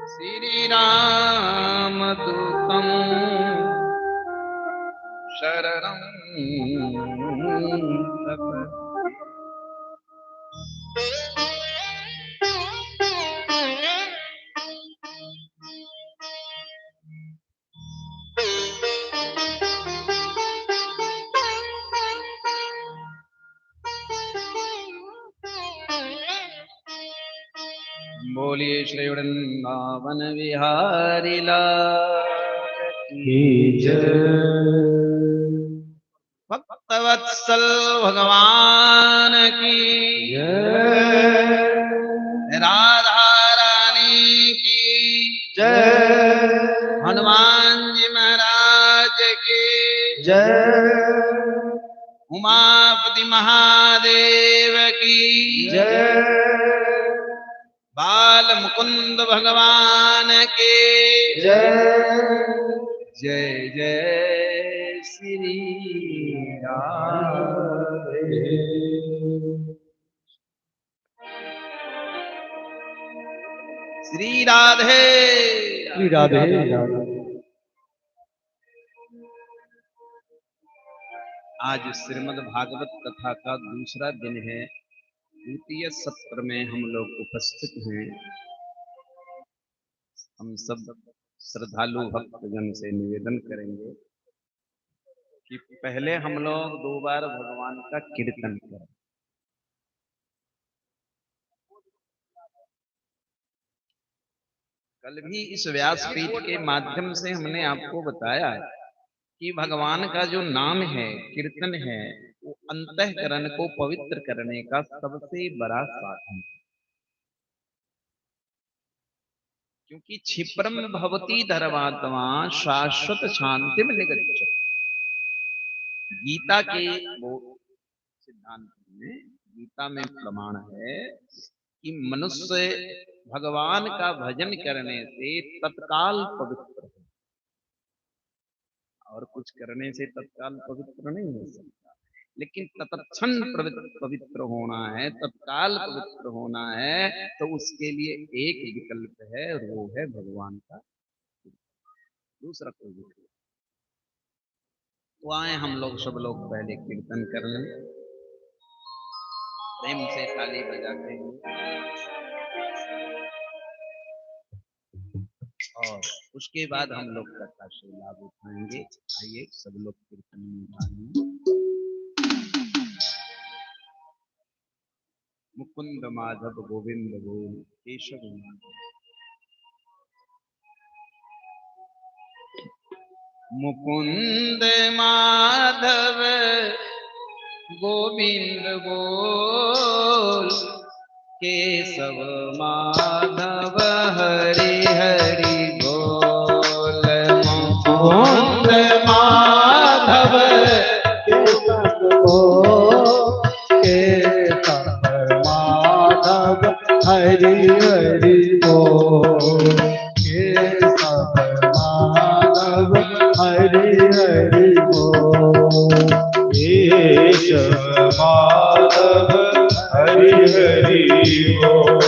श्री राम दूतम शरणं प्रपद्ये। बोलिए श्री वृंदावन विहारी लाल की जय। भक्तवत्सल भगवान की जय। राधा रानी की जय। हनुमान जी महाराज की जय। उमापति महादेव की जय। बाल मुकुंद भगवान के जय। जय जय श्री राधे। श्री राधे श्री राधे। आज श्रीमद् भागवत कथा का दूसरा दिन है। द्वितीय सत्र में हम लोग उपस्थित हैं। हम सब श्रद्धालु भक्तजन से निवेदन करेंगे कि पहले हम लोग 2 बार भगवान का कीर्तन करें। कल भी इस व्यासपीठ के माध्यम से हमने आपको बताया कि भगवान का जो नाम है, कीर्तन है, वो अंतःकरण को पवित्र करने का सबसे बड़ा साधन है। क्योंकि क्षिप्रम भवति धर्मात्मा शाश्वत शांतिम निगच्छति। गीता के वो सिद्धांत में, गीता में प्रमाण है कि मनुष्य भगवान का भजन करने से तत्काल पवित्र है, और कुछ करने से तत्काल पवित्र नहीं हो सकता। लेकिन तत्क्षण पवित्र होना है, तत्काल पवित्र होना है, तो उसके लिए एक विकल्प है, और वो है भगवान का। दूसरा कोई विकल्प। तो आए हम लोग सब लोग पहले कीर्तन कर लें, प्रेम से ताली बजा के, और उसके बाद हम लोग कथा से लाभ उठाएंगे। आइए सब लोग कीर्तन में गाएं। मुकुंद माधव गोविंद गोल केशव मुकुंद माधव गोविंद गोल केशव माधव हरि हरि बोल। मुकुंद माधव केशव माधव हरि हरि बोल। केशव माधव हरि हरि बोल। केशव माधव हरि हरि बोल।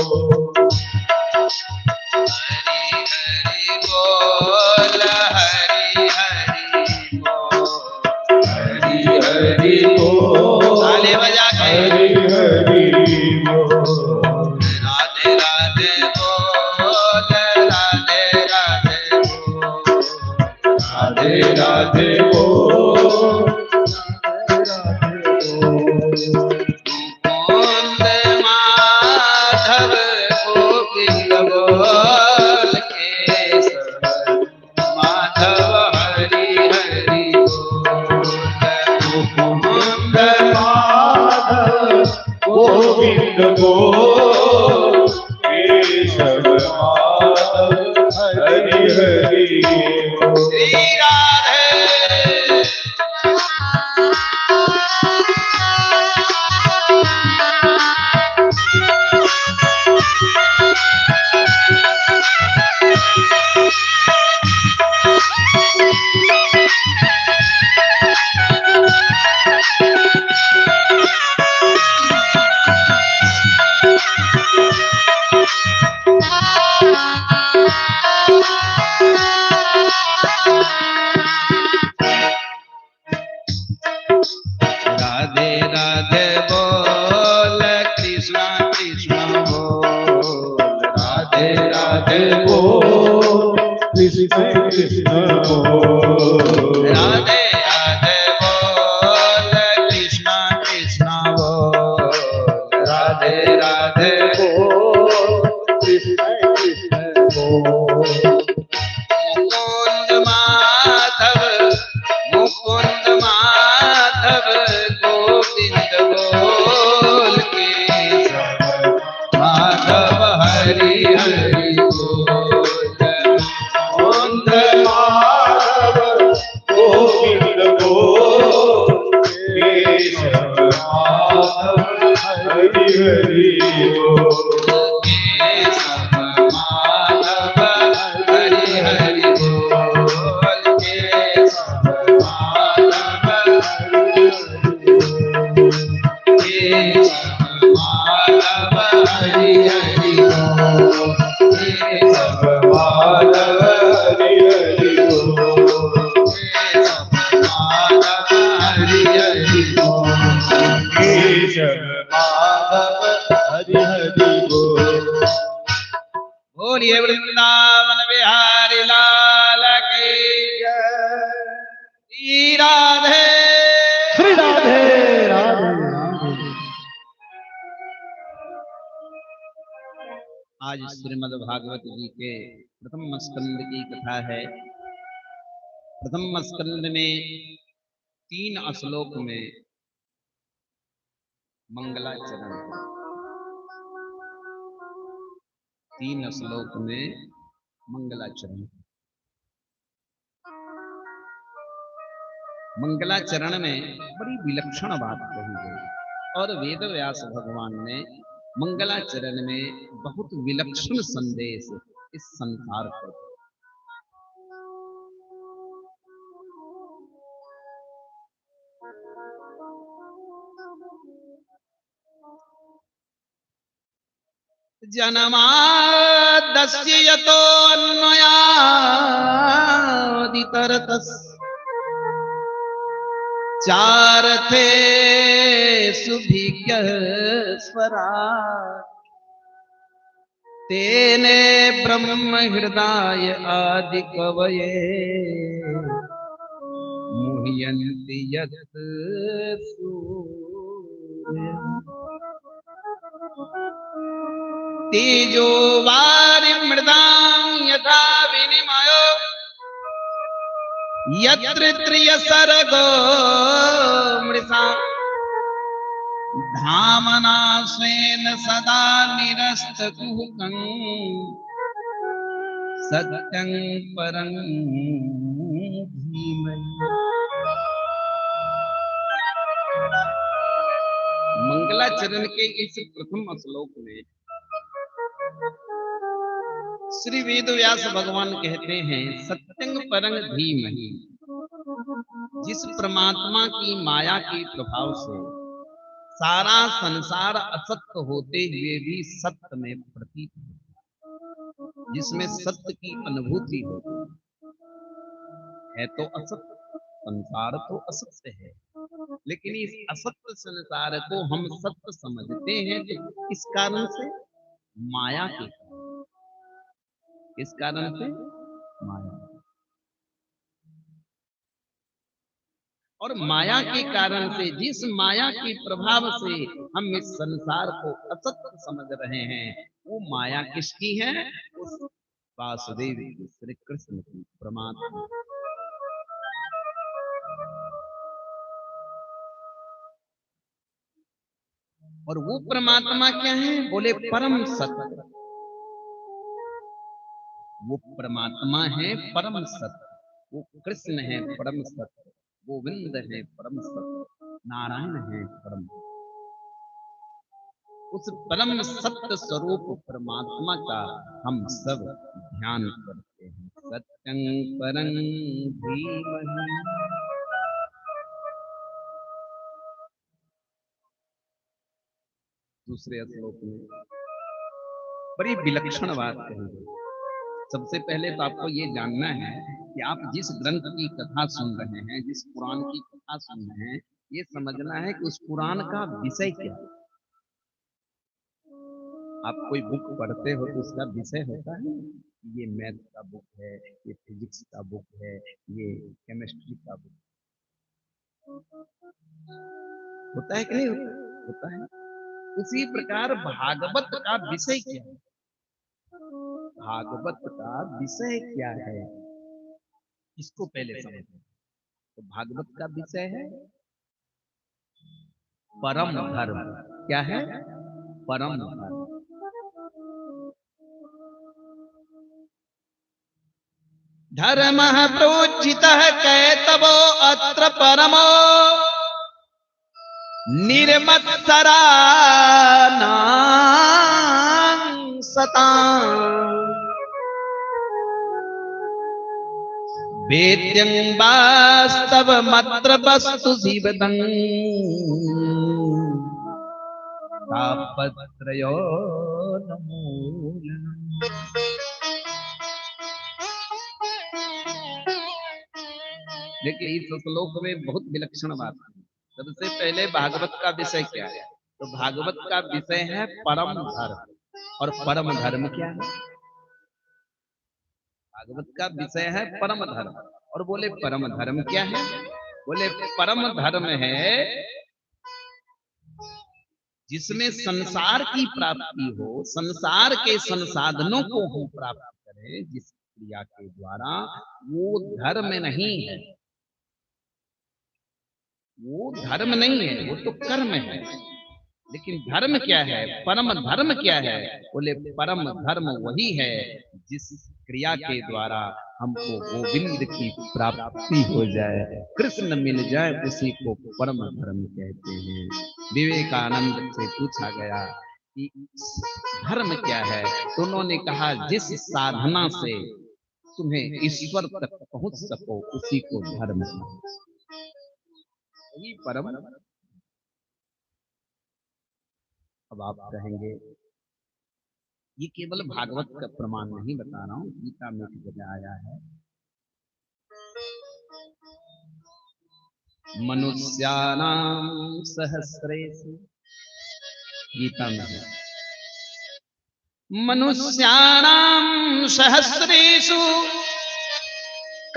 हरि हरि बोल, हरि हरि बोल, हरि हरि बोल। ताली बजा के हरि हरि बोल। राधे राधे बोल, राधे राधे बोल, राधे राधे बोल। मुकुंद माधव गोविंद बोल, केशव माधव हरि हरि बोल। मुकुंद माधव गोविंद बोल। केशव माधव हरि हरि बोल। श्री राधे कृष्ण कृष्ण बोल राधे राधे बोल कृष्णा कृष्णा बोल राधे राधे बोल कृष्ण कृष्ण बोल मुकुंद माधव मुकुंद माधव गोविंद बोल केशव माधव हरि हरि बोल मुकुंद माधव गोविंद बोल केशव माधव हरि हरि बोल केशव माधव हरि हरि बोल केशव माधव केशव माधव हरि हरि बोल केशव माधव हरि हरि बोल माधव हरि हरि बोल केशव माधव हरि हरि बोल बोलिए वृंदावन बिहारी लाल की जय। राधे श्री राधे राधे राधे। आज श्रीमद् भागवत जी के प्रथम स्कंद की कथा है। प्रथम स्कंद में 3 श्लोक में मंगलाचरण है। 3 श्लोक में मंगलाचरण। मंगलाचरण में बड़ी विलक्षण बात कही गई और वेद व्यास भगवान ने मंगलाचरण में बहुत विलक्षण संदेश इस संसार को दिया। जन्माद्यस्य यतो अन्वयादितरतस् चारथे सुभिज्ञः स्वराट् तेने ब्रह्म हृदय आदि कवये मुह्यन्ति यत् सूर्यम् तेजो वारिमृदां यथा विनिमयो यत्र त्रियसर्गो मृषा धामना स्वेन सदा निरस्तकुहकं सत्यं परं धीमहि। मंगलाचरण के इस प्रथम श्लोक में श्री वेद व्यास भगवान कहते हैं सत्यं परं धीमहि। जिस परमात्मा की माया के प्रभाव से सारा संसार असत्य होते हुए भी सत्य में प्रतीत है, जिसमें सत्य की अनुभूति होती है तो असत्य संसार तो असत्य है, लेकिन इस असत्य संसार को हम सत्य समझते हैं तो इस कारण से माया के कारण, इस कारण से माया, और माया के कारण से जिस माया के प्रभाव से हम इस संसार को असत्य समझ रहे हैं वो माया किसकी है? उस वासुदेव की, श्री कृष्ण की, परमात्मा। और वो परमात्मा क्या है? बोले परम सत्य। वो परमात्मा है परम सत्य, वो कृष्ण है परम सत्य, गोविंद है परम सत्य, नारायण है परम। उस परम सत्य स्वरूप परमात्मा का हम सब ध्यान करते हैं। सत्यं परं धीमहि। दूसरे श्लोक में बड़ी विलक्षण बात कही है। सबसे पहले तो आपको ये जानना है कि आप जिस ग्रंथ की कथा सुन रहे हैं, जिस पुराण की कथा सुन रहे हैं, ये समझना है कि उस पुराण का विषय क्या है। आप कोई बुक पढ़ते हो तो उसका विषय होता है, ये मैथ का बुक है, ये फिजिक्स का बुक है, ये केमिस्ट्री का बुक होता है कि नहीं होता है। उसी प्रकार भागवत का विषय क्या है, भागवत का विषय क्या है, इसको पहले समझो। तो भागवत का विषय है परम धर्म। क्या है? परम धर्म। धर्म प्रोचित कैतवो अत्र परमो निर्मत्सरा सता वेद्यं वास्तवमत्र वस्तु जीवदं तापत्रयो नमूलनम्। देखिए इस श्लोक में बहुत विलक्षण बात है। सबसे पहले भागवत का विषय क्या है? तो भागवत का विषय है परम धर्म। और परम धर्म क्या है? भागवत का विषय है परम धर्म। और बोले परम धर्म क्या है? बोले परम धर्म है जिसमें संसार की प्राप्ति हो, संसार के संसाधनों को हम प्राप्त करें, जिस क्रिया के द्वारा, वो धर्म नहीं है, वो धर्म नहीं है, वो तो कर्म है। लेकिन धर्म क्या है? परम धर्म क्या है? बोले परम धर्म वही है जिस क्रिया के द्वारा हमको गोविंद की प्राप्ति हो जाए, कृष्ण मिल जाए, उसी को परम धर्म कहते हैं। विवेकानंद से पूछा गया कि धर्म क्या है, तो उन्होंने कहा जिस साधना से तुम्हें ईश्वर तक पहुंच सको उसी को धर्म है, वही परम। अब आप कहेंगे ये केवल भागवत का प्रमाण नहीं बता रहा हूं, गीता में एक जगह आया है, मनुष्याणाम सहस्रेषु, गीता में है, मनुष्याणाम सहस्रेषु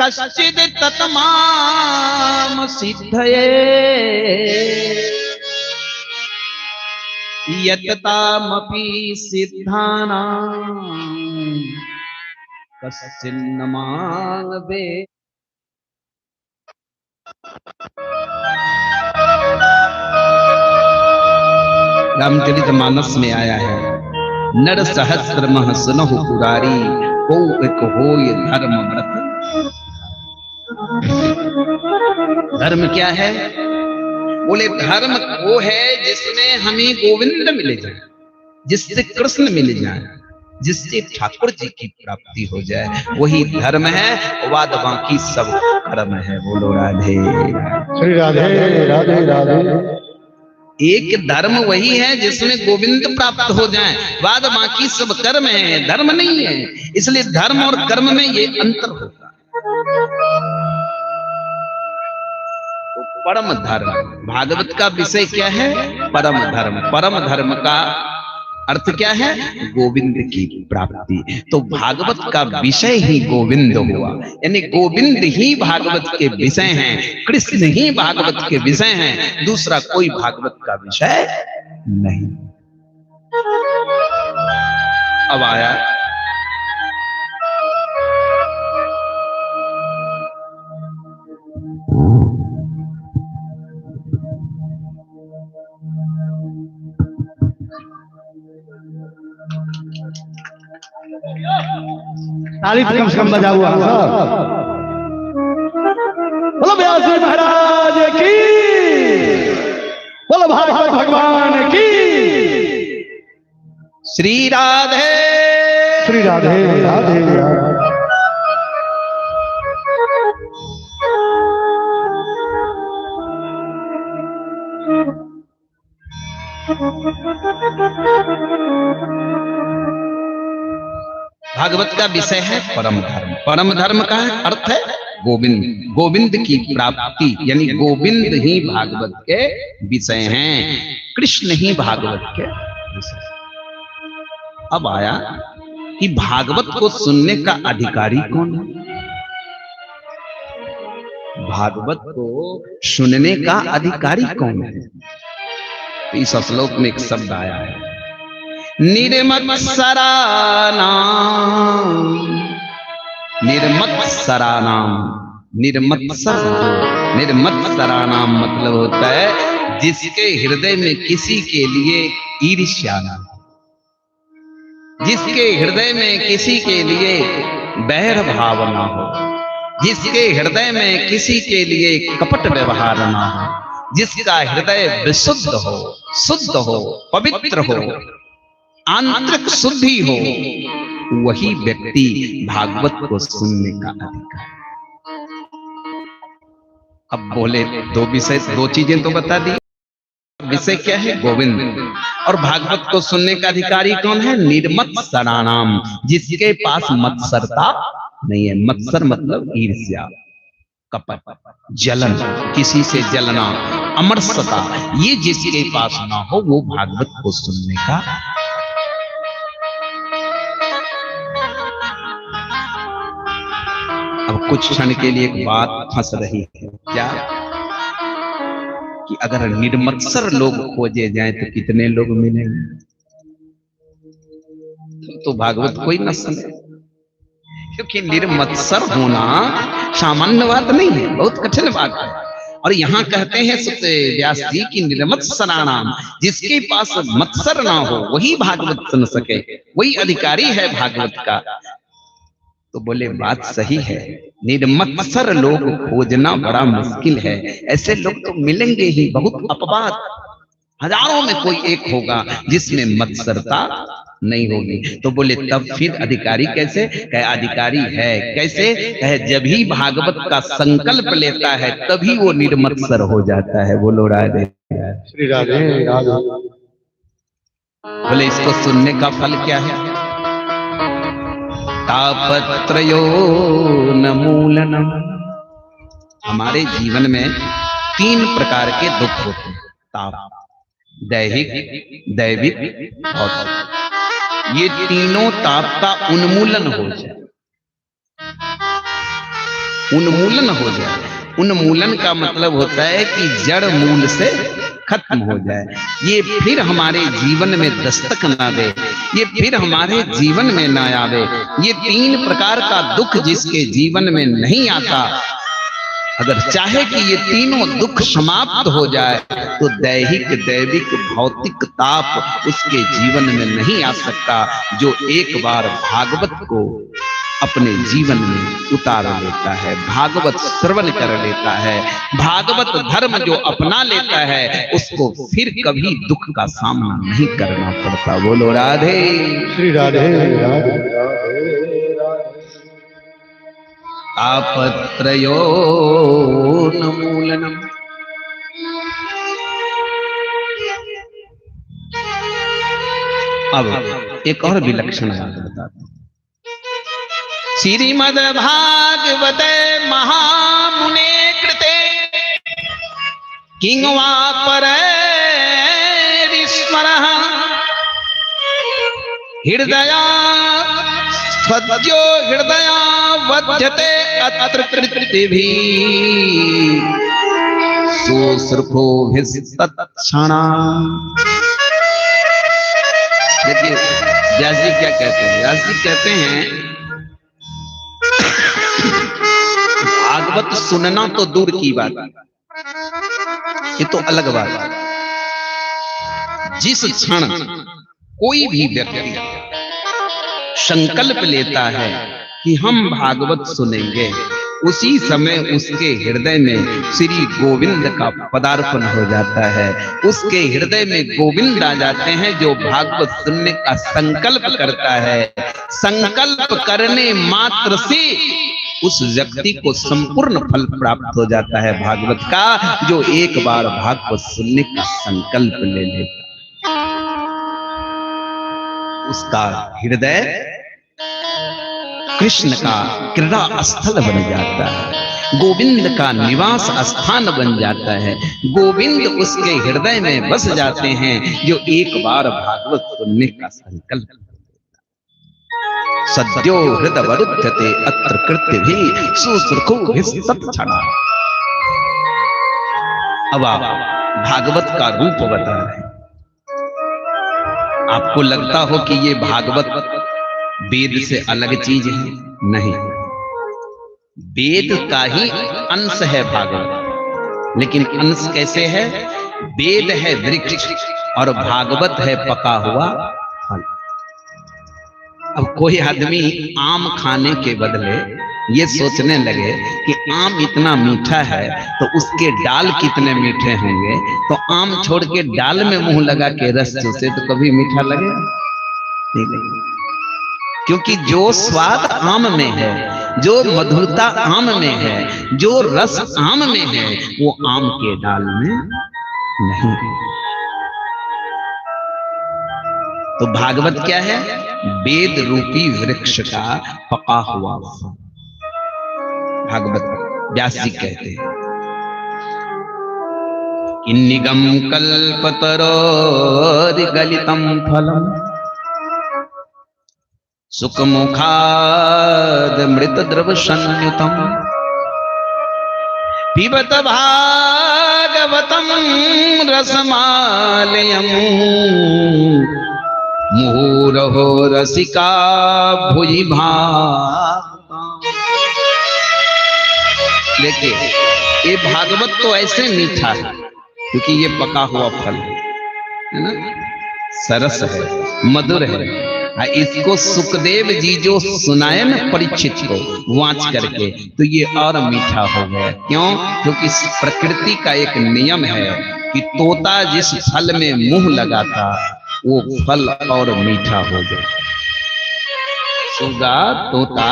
कश्चिद ततमाम सिद्धये यततामपि सिद्धानां कश्चिन्न मां वेद। रामचरितमानस में आया है, नर सहस्र मह सुनहु पुरारी, को एक होय धर्म व्रत। धर्म क्या है? बोले धर्म वो है जिसमें हमें गोविंद मिल जाए, जिससे कृष्ण मिल जाए, जिससे ठाकुर जी की प्राप्ति हो जाए, वही धर्म है। वाद बाकी सब कर्म है। बोलो राधे श्री राधे राधे राधे। एक धर्म वही है जिसमें गोविंद प्राप्त हो जाए, वाद बाकी सब कर्म है, धर्म नहीं है। इसलिए धर्म और कर्म में ये अंतर होता है। तो परम धर्म, भागवत का विषय क्या है? परम धर्म। परम धर्म का अर्थ क्या है? गोविंद की प्राप्ति। तो भागवत का विषय ही गोविंद हुआ, यानी गोविंद ही भागवत के विषय हैं, कृष्ण ही भागवत के विषय हैं, दूसरा कोई भागवत का विषय नहीं। अब आया ताली कम से कम बजा हुआ। बोलो व्यास जी महाराज की, बोलो भागवत भगवान की। श्री राधे श्री राधे राधे राधे। भागवत का विषय है परम धर्म। परम धर्म का अर्थ है गोविंद, गोविंद की प्राप्ति, यानी गोविंद ही भागवत के विषय हैं, कृष्ण ही भागवत के विषय। अब आया कि भागवत को सुनने का अधिकारी कौन है। भागवत को सुनने का अधिकारी कौन है। तो इस श्लोक में एक शब्द आया है, निर्मत्सराणाम। निर्मत्सराणाम, निर्मत्सर जो निर्मत्सराणाम मतलब होता है जिसके हृदय में किसी के लिए ईर्ष्या ना हो, जिसके हृदय में किसी के लिए बैर भाव ना हो, जिसके हृदय में किसी के लिए कपट व्यवहार ना हो, जिसका हृदय विशुद्ध हो, शुद्ध हो, पवित्र हो, आंतरिक शुद्धि हो, वही व्यक्ति भागवत को सुनने का अधिकार। अब बोले दो विषय, दो चीजें तो बता दी। विषय क्या है? गोविंद। और भागवत को सुनने का अधिकारी कौन है? निर्मत्सराणाम, जिसके पास मत्सरता नहीं है। मत्सर मतलब ईर्ष्या, कपट, जलन, किसी से जलना, अमरसता, ये जिसके पास ना हो वो भागवत को सुनने का। अब कुछ क्षण के लिए एक बात फंस रही है, क्या कि अगर निर्मत्सर लोग खोजे जाएं तो कितने लोग मिलेंगे? तो भागवत कोई न सुने, क्योंकि निर्मत्सर होना सामान्य बात नहीं है, बहुत कठिन बात है। और यहाँ कहते हैं व्यास जी की निर्मत्सराणाम, जिसके पास मत्सर ना हो वही भागवत सुन सके, वही अधिकारी है भागवत का। तो बोले बात सही है, निर्मत्सर लोग खोजना बड़ा मुश्किल है। ऐसे लोग तो मिलेंगे ही, बहुत अपवाद, हजारों में कोई एक होगा जिसमें मत्सरता नहीं होगी। तो बोले तब फिर अधिकारी कैसे? कहे अधिकारी है कैसे? कहे जब ही भागवत का संकल्प लेता है तभी वो निर्मत्सर हो जाता है। बोलो राधे श्री राधे राधे। बोले इसको सुनने का फल क्या है? तापत्रयो न मूलनम। हमारे जीवन में 3 प्रकार के दुख होते हैं, ताप, दैहिक, दैविक, भौतिक। ये तीनों ताप का उन्मूलन हो जाए, उन्मूलन हो जाए। उन्मूलन का मतलब होता है कि जड़ मूल से खत्म हो जाए, ये फिर हमारे जीवन में दस्तक ना दे, ये फिर हमारे जीवन में ना आवे। ये 3 प्रकार का दुख जिसके जीवन में नहीं आता, अगर चाहे कि ये तीनों दुख समाप्त हो जाए तो दैहिक, दैविक, भौतिक ताप उसके जीवन में नहीं आ सकता। जो एक बार भागवत को अपने जीवन में उतार लेता है, भागवत श्रवण कर लेता है, भागवत धर्म जो अपना लेता है, उसको फिर कभी दुख का सामना नहीं करना पड़ता। बोलो राधे श्री राधे राधे। तापत्रयो न मूलनम। अब एक और विलक्षण बात बताते हैं। श्रीमद् भागवते महामुने कृते किंवा परेश्वरः हृदया सद्यो हृदया वध्यते अत्र कृतिभिः सुश्रुभोभिस्तत्क्षणा। देखिए व्यास जी क्या कहते हैं। व्यास जी कहते हैं भागवत सुनना तो दूर की बात, ये तो अलग बात है। जिस क्षण कोई भी व्यक्ति संकल्प लेता है कि हम भागवत सुनेंगे, उसी समय उसके हृदय में श्री गोविंद का पदार्पण हो जाता है। उसके हृदय में गोविंद आ जाते हैं जो भागवत सुनने का संकल्प करता है। संकल्प करने मात्र से उस व्यक्ति को संपूर्ण फल प्राप्त हो जाता है भागवत का, जो एक बार भागवत सुनने का संकल्प ले लेता। उसका हृदय कृष्ण का क्रीड़ा स्थल बन जाता है, गोविंद का निवास स्थान बन जाता है। गोविंद उसके हृदय में बस जाते हैं जो एक बार भागवत सुनने का संकल्प। सद्यो हृदवरुध्यते अत्र कृत्य भी सुसुखो सत्क्षणा। अब आप भागवत का रूप बता रहे हैं। आपको लगता हो कि ये भागवत वेद से अलग चीज है? नहीं, वेद का ही अंश है भागवत। लेकिन अंश कैसे है? वेद है वृक्ष और भागवत है पका हुआ फल। अब कोई आदमी आम खाने के बदले ये सोचने लगे कि आम इतना मीठा है तो उसके डाल कितने मीठे होंगे, तो आम छोड़ के डाल में मुंह लगा के रस चूसे तो कभी मीठा लगेगा? नहीं लगेगा। क्योंकि जो स्वाद आम में है, जो मधुरता आम में है, जो रस आम में है, वो आम के डाल में नहीं। तो भागवत क्या है? वेद रूपी वृक्ष का पका हुआ फल। भागवत व्यास जी कहते हैं कि निगम कल्पतरोर गलितम फलम सुखमुखाद मृत द्रव संयुतम पिबत भागवतम रसमालयम मुहुरहो रसिका भुजि भावता। देखिए, ये भागवत तो ऐसे मीठा है क्योंकि ये पका हुआ फल है ना, सरस है, मधुर है। इसको सुखदेव जी जो सुनाए ना परीक्षित को वाच करके, तो ये और मीठा हो गया। क्यों? क्योंकि प्रकृति का एक नियम है कि तोता जिस फल में मुंह लगाता वो फल और मीठा हो जाए। सुगा तोता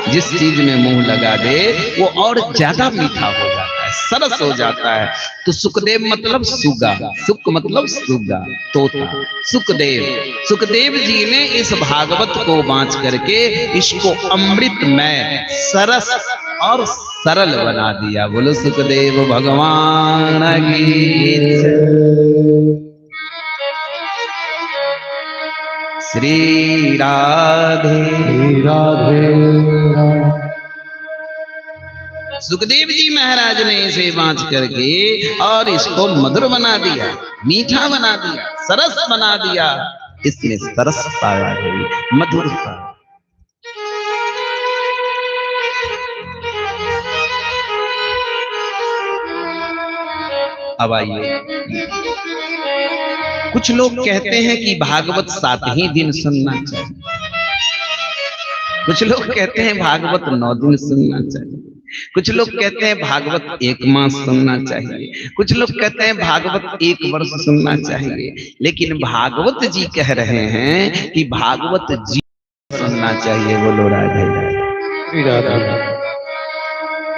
जिस चीज में मुंह लगा दे वो और ज्यादा मीठा हो जाता है, सरस हो जाता है। तो सुखदेव मतलब सुगा, सुख मतलब सुगा, तोता, सुखदेव जी ने इस भागवत को बांच करके इसको अमृतमय, सरस और सरल बना दिया। बोलो सुखदेव भगवान की जय। श्री राधे राधे। सुखदेव जी महाराज ने इसे बांच करके और इसको मधुर बना दिया, मीठा बना दिया, सरस बना दिया। इसमें सरसता है, मधुरता। अब आइए, कुछ लोग कहते हैं कि भागवत 7 ही दिन सुनना चाहिए, कुछ लोग कहते हैं भागवत 9 दिन सुनना चाहिए, कुछ लोग कहते हैं भागवत 1 मास सुनना चाहिए, कुछ लोग कहते हैं भागवत 1 वर्ष सुनना चाहिए। लेकिन भागवत जी कह रहे हैं कि भागवत जी सुनना चाहिए। बोलो राधे राधे।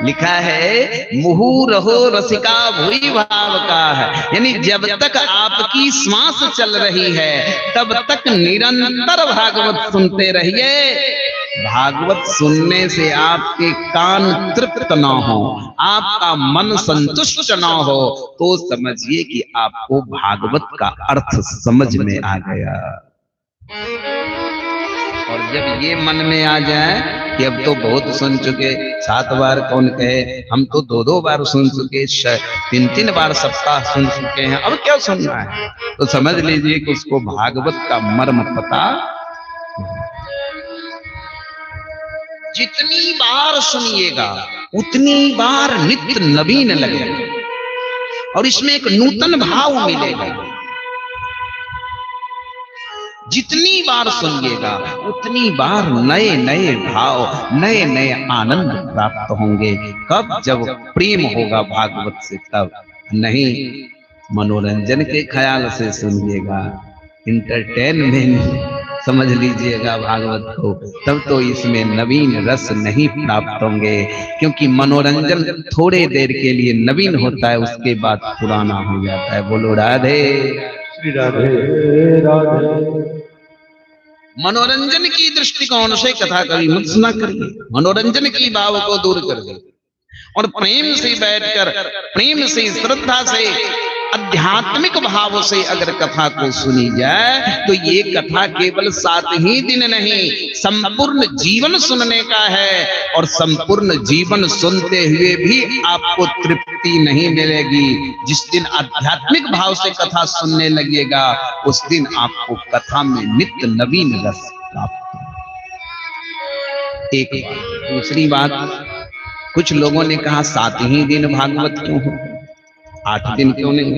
लिखा है मुहुरहो रसिका भुई भाव का है, यानी जब तक आपकी श्वास चल रही है तब तक निरंतर भागवत सुनते रहिए। भागवत सुनने से आपके कान तृप्त ना हो, आपका मन संतुष्ट ना हो, तो समझिए कि आपको भागवत का अर्थ समझ में आ गया। और जब ये मन में आ जाए कि अब तो बहुत सुन चुके, 7 बार कौन कहे, हम तो 2-2 बार सुन चुके, 3-3 बार सप्ताह सुन चुके हैं, अब क्या सुनना है, तो समझ लीजिए कि उसको भागवत का मर्म पता। जितनी बार सुनिएगा उतनी बार नित्य नवीन लगेगा और इसमें एक नूतन भाव मिलेगा। जितनी बार सुनिएगा उतनी बार नए नए भाव, नए नए आनंद प्राप्त होंगे। कब? जब प्रेम होगा भागवत से, तब नहीं मनोरंजन के ख्याल से सुनिएगा, इंटरटेनमेंट समझ लीजिएगा भागवत को, तब तो इसमें नवीन रस नहीं प्राप्त होंगे। क्योंकि मनोरंजन थोड़े देर के लिए नवीन होता है, उसके बाद पुराना हो जाता है। बोलो राधे राधे राधे। मनोरंजन की दृष्टिकोण से कथा कभी मत सुना करिए, मनोरंजन की भाव को दूर कर दे और प्रेम से बैठकर, प्रेम से, श्रद्धा से आध्यात्मिक भाव से अगर कथा को सुनी जाए तो ये कथा केवल 7 ही दिन नहीं, संपूर्ण जीवन सुनने का है। और संपूर्ण जीवन सुनते हुए भी आपको तृप्ति नहीं मिलेगी। जिस दिन आध्यात्मिक भाव से कथा सुनने लगेगा उस दिन आपको कथा में नित्य नवीन रस प्राप्त। एक बात। दूसरी बात, कुछ लोगों ने कहा 7 ही दिन भागवत क्यों हो, 8 दिन क्यों नहीं?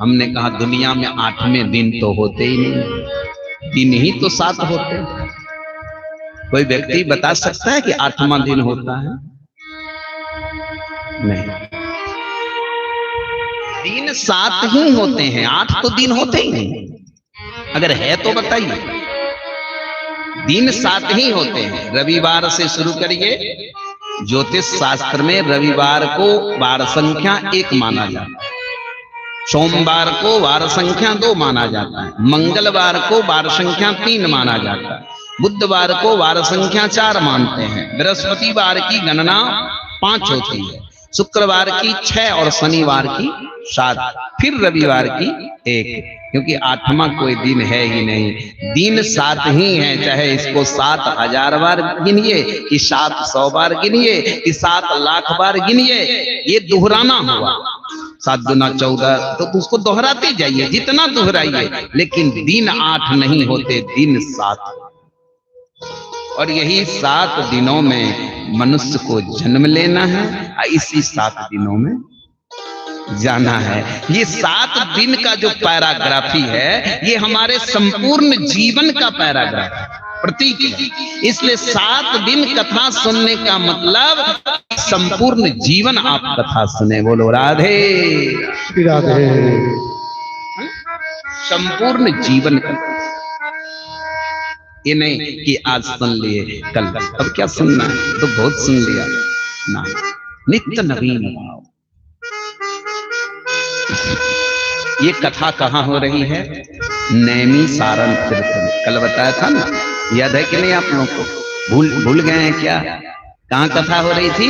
हमने कहा दुनिया में 8वें दिन तो होते ही नहीं, दिन ही तो 7 होते हैं। कोई व्यक्ति बता सकता है कि 8वां दिन होता है? नहीं, दिन 7 ही होते हैं, 8 तो दिन होते ही नहीं। अगर है तो बताइए। दिन 7 ही होते हैं। रविवार से शुरू करिए। ज्योतिष शास्त्र में रविवार को वार संख्या 1 माना जाता है, सोमवार को वार संख्या 2 माना जाता है, मंगलवार को वार संख्या 3 माना जाता है, बुधवार को वार संख्या 4 मानते हैं, बृहस्पतिवार की गणना 5 होती है, शुक्रवार की 6 और शनिवार की 7, फिर रविवार की 1, क्योंकि 8वां कोई दिन है ही नहीं। दिन 7 ही है, चाहे इसको 7,000 बार गिनिए कि 700 बार गिनिए कि 7 लाख बार गिनिए, ये दोहराना हुआ। 7 दूना 14, तो उसको दोहराते जाइए, जितना दोहराइए, लेकिन दिन 8 नहीं होते, दिन 7। और यही 7 दिनों में मनुष्य को जन्म लेना है, इसी 7 दिनों में जाना है। ये 7 दिन का जो पैराग्राफी है, ये हमारे संपूर्ण जीवन का पैराग्राफ प्रतीक है। इसलिए 7 दिन कथा सुनने का मतलब संपूर्ण जीवन आप कथा सुने। बोलो राधे श्री राधे। संपूर्ण जीवन का, ये नहीं कि आज सुन लिए कल अब क्या सुनना है, तो बहुत सुन लिया ना। नित्य नवीन भाव। ये कथा कहाँ हो रही है? नैमिषारण्य तीर्थ में। कल बताया था ना, याद है कि नहीं आप लोगों को? भूल गए हैं क्या? कहाँ कथा हो रही थी?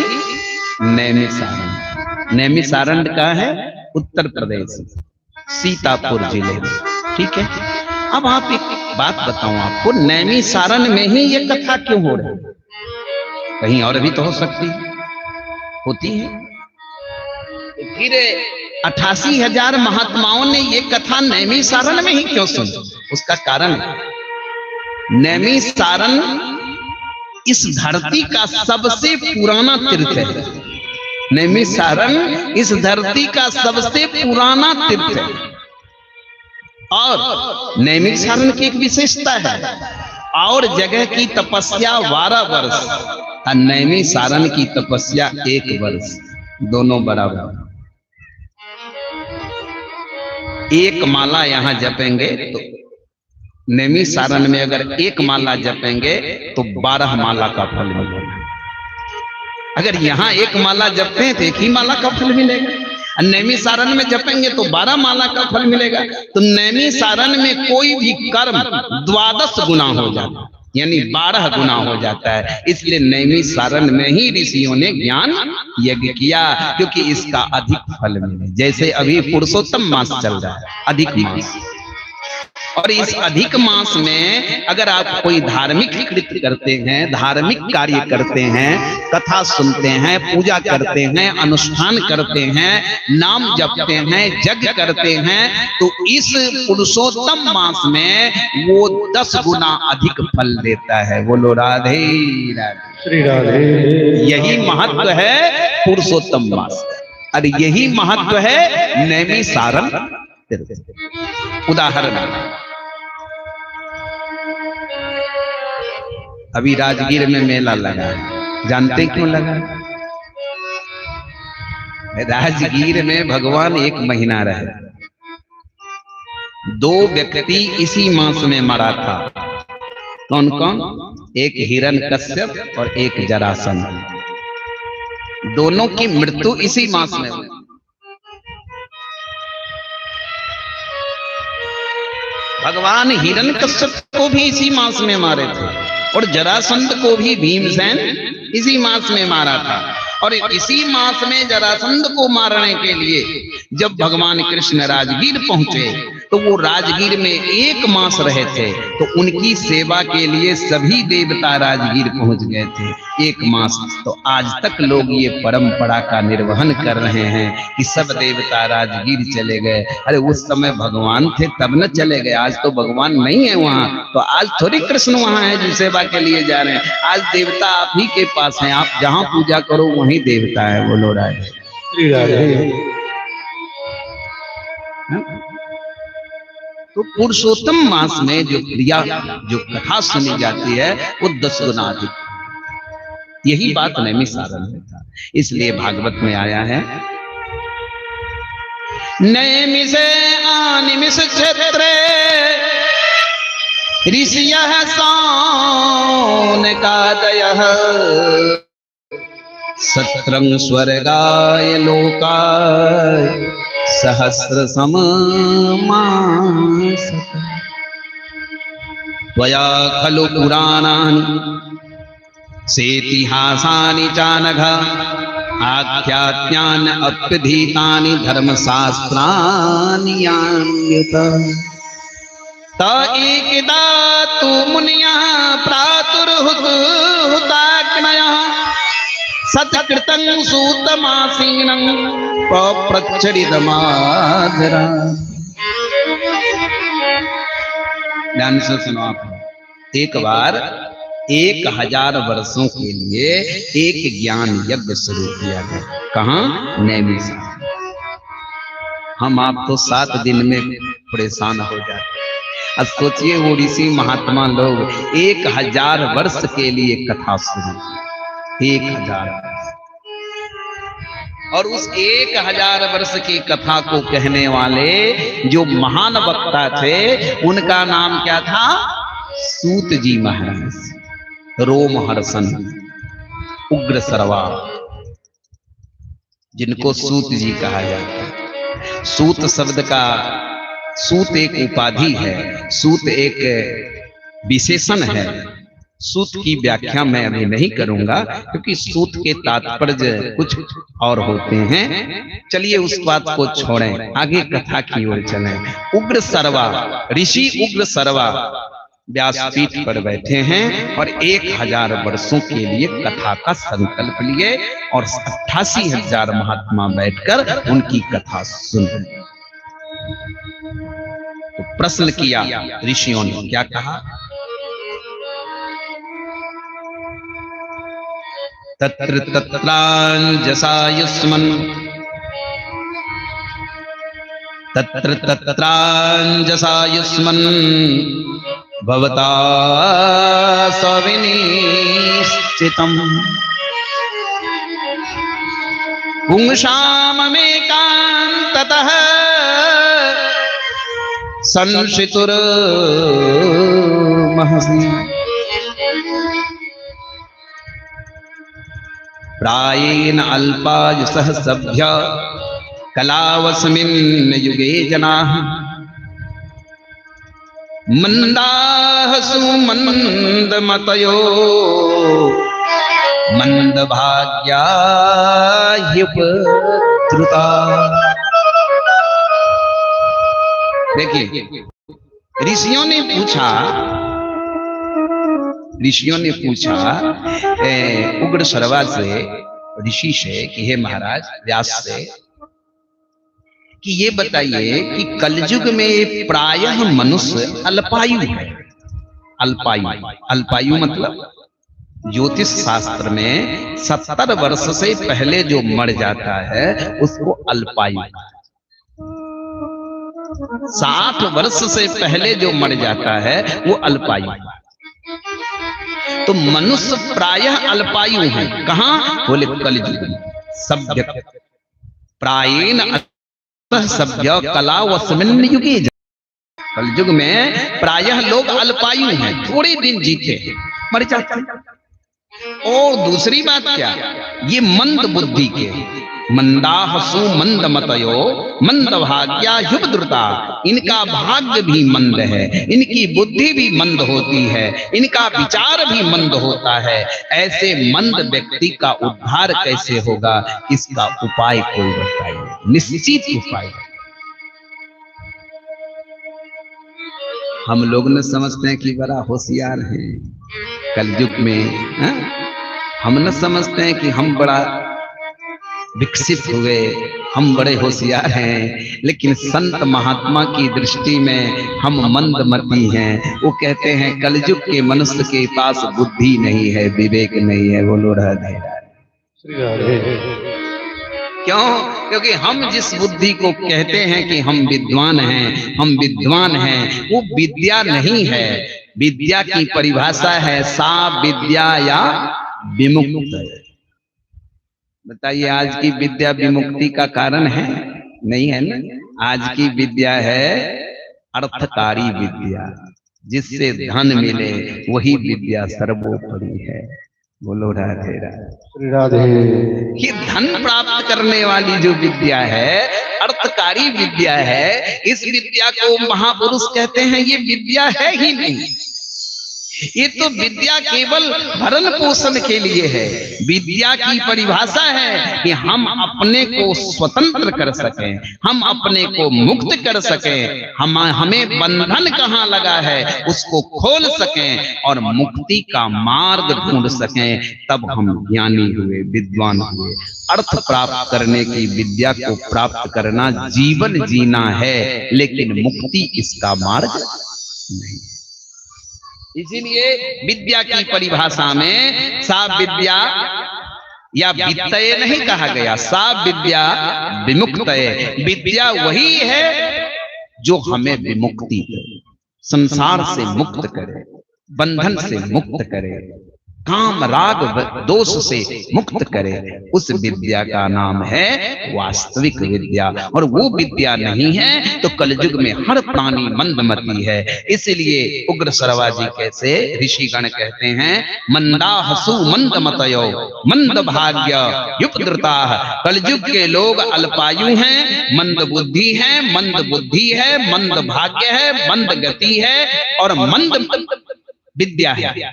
नैमिषारण्य। नैमिषारण्य कहाँ है? उत्तर प्रदेश, सीतापुर जिले में। ठीक है। अब आप एक बात बताऊं आपको, नैमिषारण्य में ही ये कथा क्यों हो रही है? कहीं और भी तो हो सकती होती है। फिर 88,000 महात्माओं ने ये कथा नैमिषारण्य में ही क्यों सुनी? उसका कारण, नैमिषारण्य इस धरती का सबसे पुराना तीर्थ है। नैमिषारण्य इस धरती का सबसे पुराना तीर्थ है। और नैमिषारण्य की एक विशेषता है, और जगह की तपस्या 12 वर्ष और नैमिषारण्य की तपस्या 1 वर्ष, दोनों बराबर। 1 माला यहां जपेंगे तो नैमिषारण्य में अगर 1 माला जपेंगे तो 12 माला का फल मिलेगा। अगर यहाँ 1 माला जपते हैं तो 1 ही माला का फल मिलेगा, नैमिषारण्य में जपेंगे तो 12 माला का फल मिलेगा। तो नैमिषारण्य में कोई भी कर्म 12 गुना हो जाता है, यानी 12 गुना हो जाता है। इसलिए नैमिषारण्य में ही ऋषियों ने ज्ञान यज्ञ किया, क्योंकि इसका अधिक फल मिले। जैसे अभी पुरुषोत्तम मास चल रहा है, अधिक मास, और इस अधिक मास में अगर आप कोई धार्मिक कृत्य करते हैं, धार्मिक कार्य करते हैं, कथा सुनते हैं, पूजा करते हैं, अनुष्ठान करते हैं, नाम जपते हैं, यज्ञ करते हैं, तो इस पुरुषोत्तम मास में वो 10 गुना अधिक फल देता है। बोलो राधे राधे श्री राधे। यही महत्व है पुरुषोत्तम मास, और यही महत्व है नैमिषारण्य। उदाहरण, अभी राजगीर में मेला लगा है, जानते क्यों लगा? राजगीर में भगवान 1 महीना रहे। 2 व्यक्ति इसी मास में मरा था। कौन कौन? एक हिरण्यकश्यप और एक जरासंध। दोनों की मृत्यु इसी मास में हुई। भगवान हिरण्यकश्यप को भी इसी मास में मारे थे, और जरासंध को भी भीमसेन इसी मास में मारा था। और इसी मास में जरासंध को मारने के लिए जब भगवान कृष्ण राजगीर पहुंचे तो वो राजगीर में 1 मास रहे थे, तो उनकी सेवा के लिए सभी देवता राजगीर पहुंच गए थे 1 मास। तो आज तक लोग ये परंपरा का निर्वहन कर रहे हैं कि सब देवता राजगीर चले गए। अरे उस समय भगवान थे तब न चले गए, आज तो भगवान नहीं है वहां, तो आज थोड़ी कृष्ण वहां है जो सेवा के लिए जा रहे हैं। आज देवता आप ही के पास हैं, आप जहां पूजा करो वहीं देवता है। बोलो राधे श्री राधे। तो पुरुषोत्तम मास में जो क्रिया जो कथा सुनी जाती है वो 10 गुना अधिक। यही बात नैमिषारण्य में था, इसलिए भागवत में आया है नैमिषे आनिमिष क्षेत्रे ऋषयः सौनकादयः सत्रं स्वर्गाय लोकाय सहस्र समासत त्वया खलु पुराणानि सेतिहासानि चानघ आख्यात्यानि अप्यधीतानि धर्मशास्त्राणि यान्यत त एकदा तु मुनियः प्रातुर्हुताग्नयः सत्कृतं सूतमासीनं पप्रच्छरितमाधरा। ध्यान से सुनो आप। एक बार 1000 वर्षों के लिए एक ज्ञान यज्ञ शुरू किया गया। कहाँ? नैमिषा। हम आप तो 7 दिन में परेशान हो जाते। अब सोचिए वो ऋषि महात्मा लोग 1000 वर्ष के लिए कथा शुरू, 1000 और उस 1000 वर्ष की कथा को कहने वाले जो महान वक्ता थे उनका नाम क्या था? सूत जी महाराज, रोमहर्षण, उग्र सर्वा, जिनको सूत जी कहा जाता है। सूत शब्द का, सूत एक उपाधि है, सूत एक विशेषण है। सूत की व्याख्या मैं अभी नहीं करूंगा क्योंकि सूत के तात्पर्य कुछ और होते हैं। चलिए उस बात को छोड़ें, आगे कथा की ओर चलें। उग्र सर्वा, ऋषि उग्र सर्वा व्यासपीठ पर बैठे हैं और 1000 वर्षों के लिए कथा का संकल्प लिए और 88,000 महात्मा बैठकर उनकी कथा सुन। तो प्रश्न किया ऋषियों ने, क्या कहा? तत्र तत्रांजसायुष्मन् तत्र तत्रांजसायुष्मन् भवता सविनिश्चितम् पुंसाममेकान्ततः संशितुर्महसि प्रायेण अल्पायुषः सभ्य कलावस्मिन् युगे जनाः मंदाः सुमन्दमतयो मंदभाग्या ह्युपद्रुता। देखिए ऋषियों ने पूछा उग्र सर्वा से, ऋषि से कि हे महाराज व्यास से कि ये बताइए कि कलयुग में प्रायः मनुष्य अल्पायु है। अल्पायु मतलब ज्योतिष शास्त्र में 70 वर्ष से पहले जो मर जाता है उसको अल्पायु, 60 वर्ष से पहले जो मर जाता है वो अल्पायु। तो मनुष्य प्रायः अल्पायु है। कहाँ? बोले कलयुग में। सभ्य प्रायेण सभ्य कलावस्मिन् युगे, कलयुग में प्रायः लोग अल्पायु हैं, थोड़े दिन जीते हैं, मर जाते हैं। और दूसरी बात क्या, ये मंद बुद्धि के, मंदाहसु मंदमतयो मंदभाग्या युवद्रुता। इनका भाग्य भी मंद है, इनकी बुद्धि भी मंद होती है, इनका विचार भी मंद होता है। ऐसे मंद व्यक्ति का उद्धार कैसे होगा, इसका उपाय कोई बताइए, निश्चित उपाय। हम लोग न समझते हैं कि बड़ा होशियार हैं कलयुग में, हम न समझते हैं कि हम बड़ा विकसित हुए, हम बड़े होशियार हैं, लेकिन संत महात्मा की दृष्टि में हम मंदमती हैं। वो कहते हैं कलयुग के मनुष्य के पास बुद्धि नहीं है, विवेक नहीं है। बोलो राधे राधे। क्यों? क्योंकि हम जिस बुद्धि को कहते हैं कि हम विद्वान हैं, हम विद्वान हैं, वो विद्या नहीं है। विद्या की परिभाषा है सा विद्या या विमुक्त। बताइए, आज की विद्या विमुक्ति का कारण है? नहीं है ना। आज की विद्या है अर्थकारी विद्या, जिससे धन मिले, वही विद्या सर्वोपरि है। बोलो राधे राधे राधे। ये धन प्राप्त करने वाली जो विद्या है, अर्थकारी विद्या है, इस विद्या को महापुरुष कहते हैं ये विद्या है ही नहीं। ये तो विद्या केवल भरण पोषण के लिए है। विद्या की परिभाषा है कि हम अपने को स्वतंत्र कर सकें, हम अपने को मुक्त कर सकें, हमें बंधन कहाँ लगा है उसको खोल सकें और मुक्ति का मार्ग ढूंढ सकें। तब हम ज्ञानी हुए, विद्वान हुए। अर्थ प्राप्त करने की विद्या को प्राप्त करना जीवन जीना है, लेकिन मुक्ति इसका मार्ग नहीं। इसीलिए विद्या की परिभाषा में सा विद्या या वित्तय नहीं कहा गया, सा विद्या विमुक्तय। विद्या वही है जो हमें विमुक्ति करे, संसार से मुक्त करे, बंधन से मुक्त करे, काम राग दोष से मुक्त करे। उस विद्या का नाम है वास्तविक विद्या। और वो विद्या नहीं है तो कलयुग में हर प्राणी मंदमती है। इसलिए उग्र सरवा जी कैसे ऋषिगण कहते हैं, मंदाहसु मंदमतयो मंदभाग्य युपद्रुता। कलयुग के लोग अल्पायु हैं, मंद बुद्धि है, मंद बुद्धि है, मंद भाग्य है, मंद गति है और मंद विद्या है।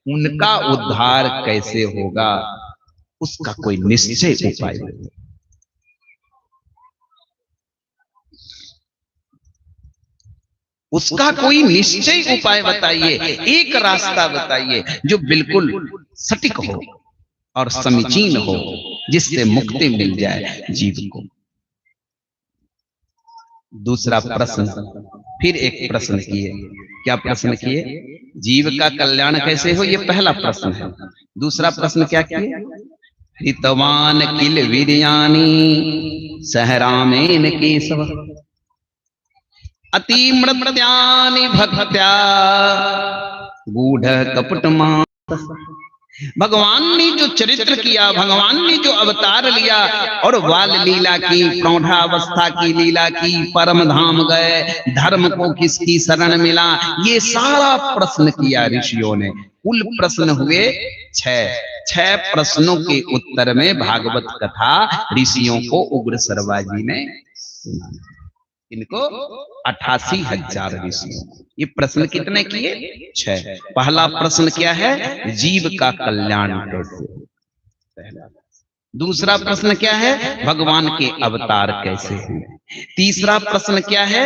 उनका उद्धार कैसे होगा, उसका कोई निश्चय उपाय नहीं। उसका कोई निश्चय उपाय बताइए, एक रास्ता बताइए जो बिल्कुल सटीक हो और समीचीन हो, जिससे मुक्ति मिल जाए जीव को। दूसरा प्रश्न, फिर एक प्रश्न किए। क्या प्रश्न किए? जीव का कल्याण कैसे हो, ये पहला प्रश्न है। दूसरा प्रश्न क्या किए? हितवान किल वीर्यानि सहरामेन केशव अति मृत्यानि भक्त्या गूढ़ कपटमा। भगवान ने जो चरित्र किया, भगवान ने जो अवतार लिया और बाल लीला की, प्रौढ़ावस्था की लीला की, परम धाम गए, धर्म को किसकी शरण मिला, ये सारा प्रश्न किया ऋषियों ने। कुल प्रश्न हुए 6 प्रश्नों के उत्तर में भागवत कथा ऋषियों को उग्र सरवा जी ने सुना। इनको 88,000 ऋषियों। ये प्रश्न कितने किए? 6। पहला प्रश्न क्या है? जीव का कल्याण कैसे? पहला। दूसरा प्रश्न क्या है? भगवान के अवतार कैसे हुए? तीसरा प्रश्न क्या है?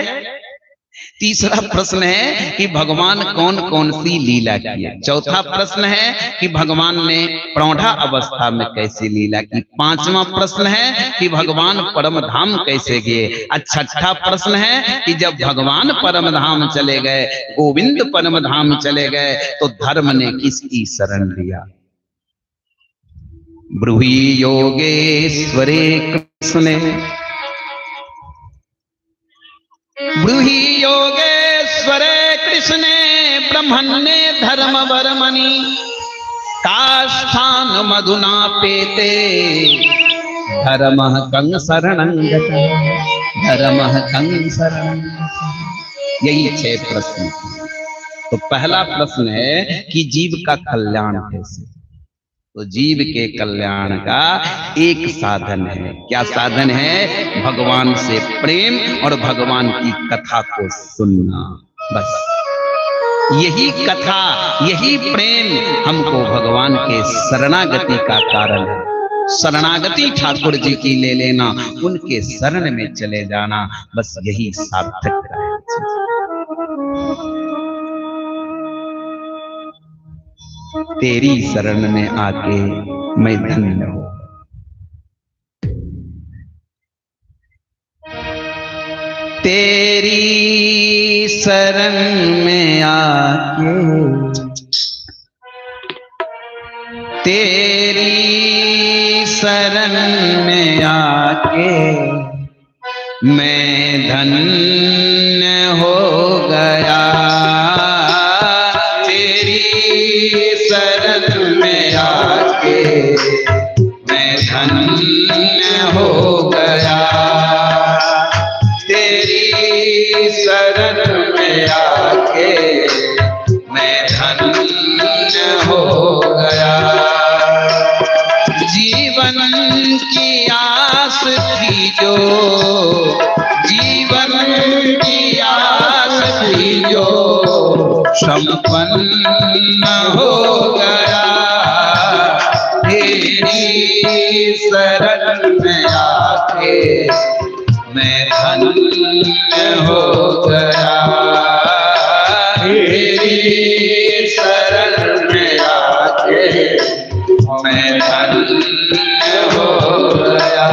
तीसरा प्रश्न है कि भगवान कौन कौन सी लीला किए। चौथा प्रश्न है कि भगवान ने प्रौढ़ा अवस्था में कैसे लीला की। पांचवा प्रश्न है कि भगवान परम धाम कैसे गए। छठा प्रश्न है कि जब भगवान परम धाम चले गए, गोविंद परम धाम चले गए, तो धर्म ने किसकी शरण लिया? ब्रूहि योगेश्वरे कृष्णे ब्रूहि योगेश्वरे कृष्णे ब्रह्मण्ये धर्म वर्मणि काष्ठान मधुना पेते धर्मः कं शरणं गतः धर्मः कं शरणं। यही 6 प्रश्न। तो पहला प्रश्न है कि जीव का कल्याण कैसे। तो जीव के कल्याण का एक साधन है। क्या साधन है? भगवान से प्रेम और भगवान की कथा को सुनना। बस यही कथा, यही प्रेम हमको भगवान के शरणागति का कारण है। शरणागति ठाकुर जी की ले लेना, उनके शरण में चले जाना, बस यही सार्थक है। तेरी शरण में आके मैं धन्य हूं। तेरी शरण में आके, तेरी शरण में आके मैं धन्य हो गया। शरण में आके मैं धन्य हो गया। तेरी शरण में आके मैं धन्य हो गया। जीवन की आस थी जो, जीवन की आस थी जो संपन्न हो गया। तेरी शरण में आके मैं धन्य हो गया। तेरी शरण में आके मैं धन्य हो गया।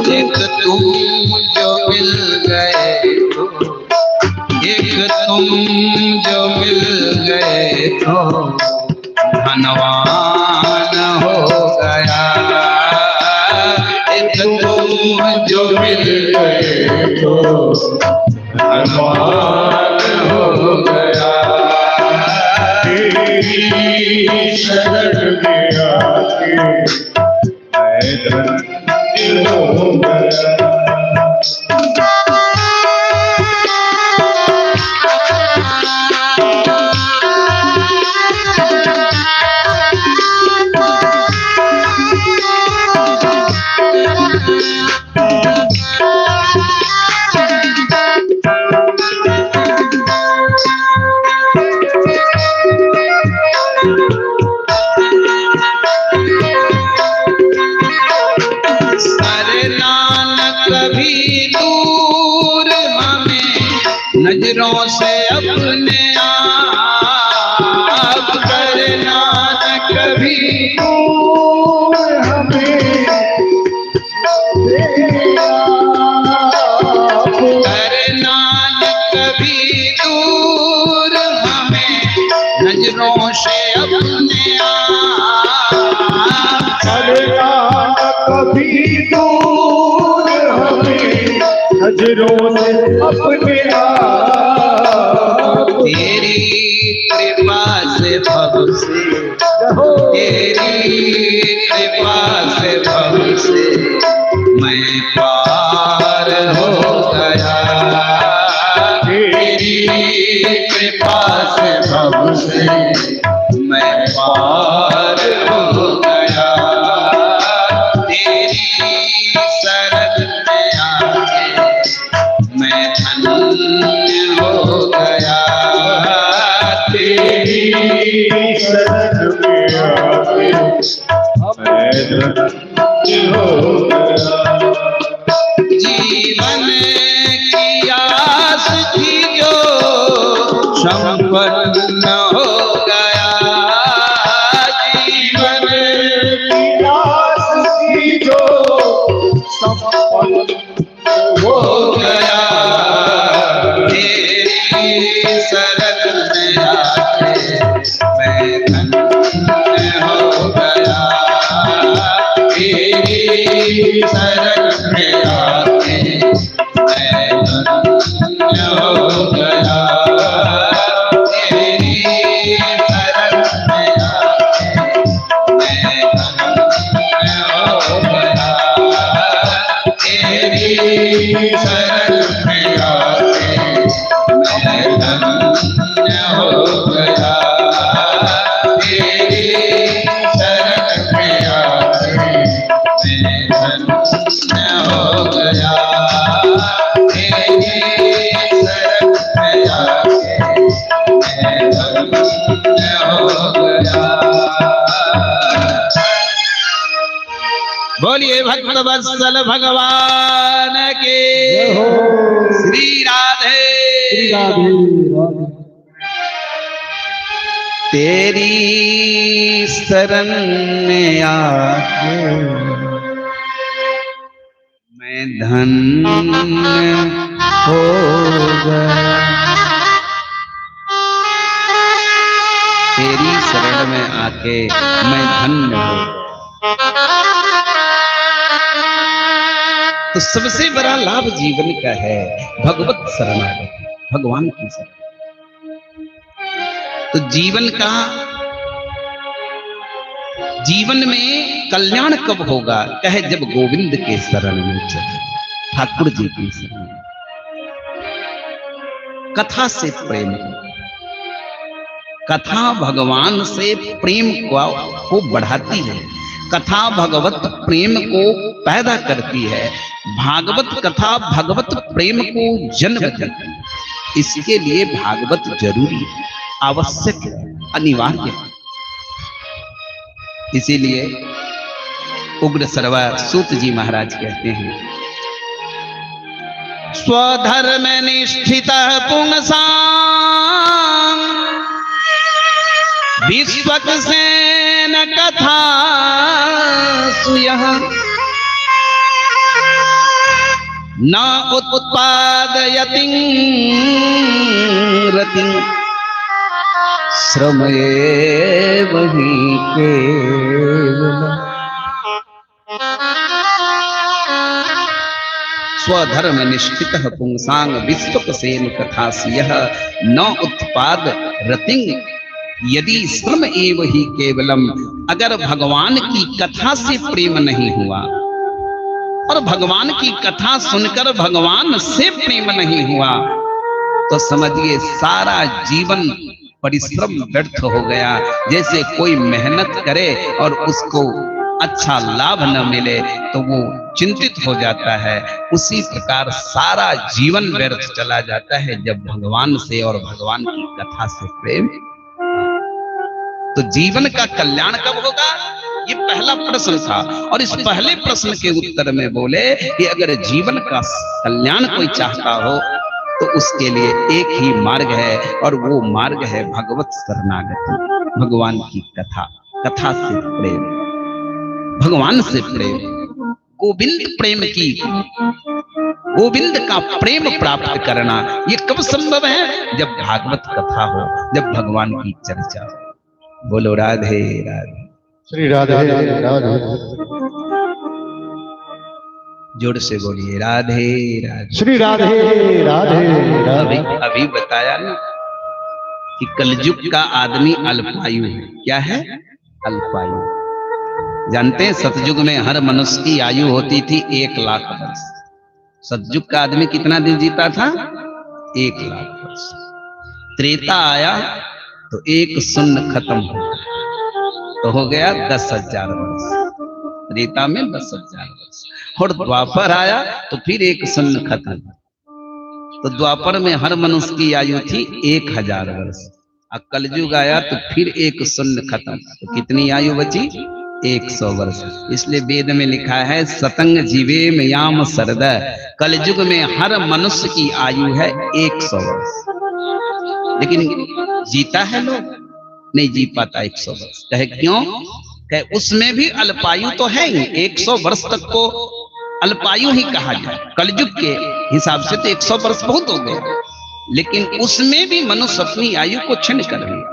एक तुम जो मिल गए तो, एक तुम जो मिल गए तो धनवान हो गया। एक तुम जो मिल गए तो धनवान हो गया। तेरी शरण में आके मैं धन्य हो गया। नजरों से अपने आप करना न कभी दूर हमें, करना न कभी दूर हमें, नजरों से अपने आप करना न कभी दूर हमें, नजरों से अपने आप। तेरी कृपा से भव से तेरी कृपा से भव से मैं पार हो गया, तेरी कृपा से भव से मैं पार हो गया, तेरी शरण में आके मैं धन्य हो गया, तेरी शरण में आके मैं धन्य हो गया। जीवन की आस थी जो संपन्न हो गया, जीवन की आस थी जो संपन्न हो गया, तेरी शरण में आके मैं धन्य हो गया, तेरी शरण में आके मैं धन्य हो गया, तेरी शरण में आके मैं धन्य हो गया, तेरी शरण में आके मैं धन्य हो गया, तेरी शरण में आके मैं धन्य हो गया, तेरी शरण में आके मैं धन्य हो गया। बोलिए भक्त वत्सल भगवान के श्री राधे। तेरी शरण में आके मैं धन्य हो गया, तेरी शरण में आके मैं धन्य हो गया। तो सबसे बड़ा लाभ जीवन का है भगवत शरणागति, भगवान की शरण। तो जीवन में कल्याण कब होगा? कहे जब गोविंद के शरण में चले, ठाकुर जी की शरण में। कथा से प्रेम, कथा भगवान से प्रेम को बढ़ाती है, कथा भगवत प्रेम को पैदा करती है, भागवत कथा भगवत प्रेम को जन्म देती है। इसके लिए भागवत जरूरी है, आवश्यक है, अनिवार्य है। इसीलिए उग्र सर्वा सूत जी महाराज कहते हैं, स्वधर्म निष्ठित पुंसां विश्वक सेन कथा सुयः न उत्पादयति रतिं श्रम एव हि केवलम्। स्वधर्म निष्ठितः पुंसां विश्वक सेन कथा सुयः न उत्पाद रतिं यदि श्रम एव ही केवलम। अगर भगवान की कथा से प्रेम नहीं हुआ और भगवान की कथा सुनकर भगवान से प्रेम नहीं हुआ तो समझिए सारा जीवन परिश्रम व्यर्थ हो गया। जैसे कोई मेहनत करे और उसको अच्छा लाभ न मिले तो वो चिंतित हो जाता है, उसी प्रकार सारा जीवन व्यर्थ चला जाता है जब भगवान से और भगवान की कथा से प्रेम। तो जीवन का कल्याण कब होगा? ये पहला प्रश्न था और इस पहले प्रश्न के उत्तर में बोले कि अगर जीवन का कल्याण कोई चाहता हो तो उसके लिए एक ही मार्ग है और वो मार्ग है भगवत शरणागति, भगवान की कथा, कथा से प्रेम, भगवान से प्रेम, गोविंद प्रेम की, गोविंद का प्रेम प्राप्त करना। ये कब संभव है? जब भागवत कथा हो, जब भगवान की चर्चा हो। बोलो राधे राधे, श्री राधे राधे। जोर से बोलिए राधे राधे, श्री राधे राधे राधे। अभी बताया ना कि कलयुग का आदमी अल्पायु है। क्या है? अल्पायु। जानते हैं सतयुग में हर मनुष्य की आयु होती थी 1,00,000 वर्ष। सतयुग का आदमी कितना दिन जीता था? 1,00,000 वर्ष। त्रेता आया तो एक शून्य खत्म हो गया, तो हो गया 10,000 वर्ष। त्रेता में 10,000 वर्ष। और द्वापर आया तो फिर एक शून्य खत्म। तो द्वापर में हर मनुष्य की आयु थी 1,000 वर्ष। अब कलयुग आया तो फिर एक शून्य खत्म, तो कितनी आयु बची? 100 वर्ष। इसलिए वेद में लिखा है सतंग जीवेम याम शरद। कलयुग में हर मनुष्य की आयु है 100 वर्ष। लेकिन जीता है लोग? नहीं जी पाता 100 वर्ष। कहे क्यों? कहे उसमें भी अल्पायु तो है ही। 100 वर्ष तक को अल्पायु ही कहा जाए। कलयुग के हिसाब से तो 100 वर्ष बहुत हो गया, लेकिन उसमें भी मनुष्य अपनी आयु को क्षीण कर लिया।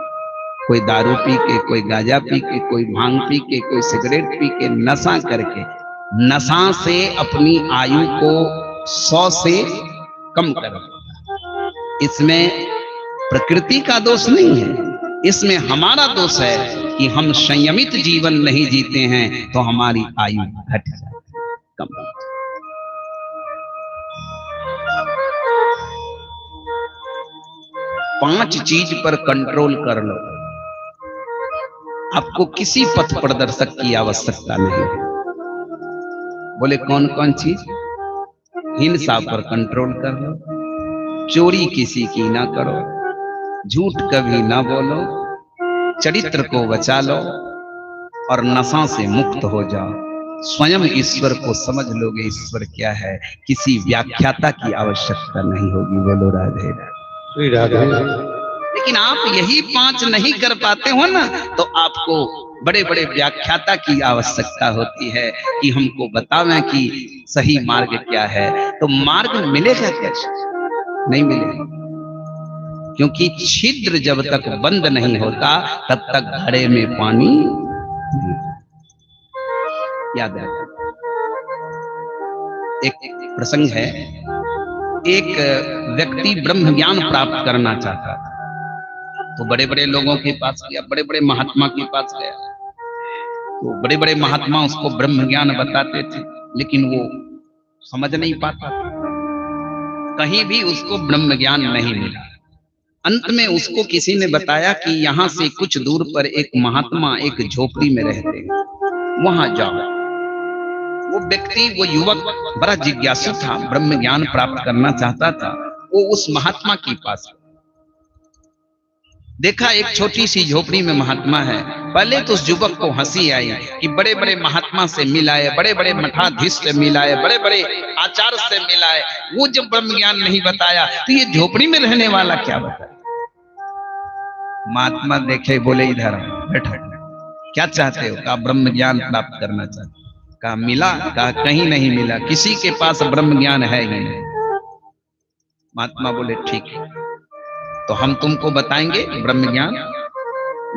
कोई दारू पी के, कोई गांजा पी के, कोई भांग पी के, कोई सिगरेट पी के, नशा करके, नशा से अपनी आयु को 100 से कम कर। इसमें प्रकृति का दोष नहीं है, इसमें हमारा दोष है कि हम संयमित जीवन नहीं जीते हैं, तो हमारी आयु घट जाती है, कम। पांच चीज पर कंट्रोल कर लो, आपको किसी पथ प्रदर्शक की आवश्यकता नहीं है। बोले कौन कौन चीज? हिंसा पर कंट्रोल कर लो, चोरी किसी की ना करो, झूठ कभी ना बोलो, चरित्र को बचा लो, और नशा से मुक्त हो जाओ। स्वयं ईश्वर को समझ लोगे ईश्वर क्या है, किसी व्याख्याता की आवश्यकता नहीं होगी। बोलो राधे श्री राधे। लेकिन आप यही 5 नहीं कर पाते हो ना, तो आपको बड़े बड़े व्याख्याता की आवश्यकता होती है कि हमको बतावें कि सही मार्ग क्या है। तो मार्ग मिलेगा कैसे? नहीं मिलेगा, क्योंकि छिद्र जब तक बंद नहीं होता तब तक घड़े में पानी नहीं। याद रखो, एक प्रसंग है, एक व्यक्ति ब्रह्म ज्ञान प्राप्त करना चाहता था, तो बड़े बड़े लोगों के पास गया, बड़े बड़े महात्मा के पास गया। तो बड़े बड़े महात्मा उसको ब्रह्म ज्ञान बताते थे, लेकिन वो समझ नहीं पाता था, कहीं भी उसको ब्रह्म ज्ञान नहीं मिला। अंत में उसको किसी ने बताया कि यहाँ से कुछ दूर पर एक महात्मा एक झोपड़ी में रहते हैं, वहां जाओ। वो व्यक्ति, वो युवक बड़ा जिज्ञासु था, ब्रह्म ज्ञान प्राप्त करना चाहता था। वो उस महात्मा के पास देखा, एक छोटी सी झोपड़ी में महात्मा है। पहले तो उस युवक को हंसी आई कि बड़े बड़े महात्मा से मिलाए, बड़े बड़े मठाधीश से मिलाए, बड़े बड़े आचार्य से मिलाए, वो जब ब्रह्म ज्ञान नहीं बताया तो ये झोपड़ी में रहने वाला क्या बताए। महात्मा देखे, बोले इधर बैठो, क्या चाहते हो? कहा ब्रह्म ज्ञान प्राप्त करना चाहते। कहा मिला? कहा कहीं नहीं मिला, किसी के पास ब्रह्म ज्ञान है ही नहीं। महात्मा बोले ठीक है, तो हम तुमको बताएंगे ब्रह्म ज्ञान,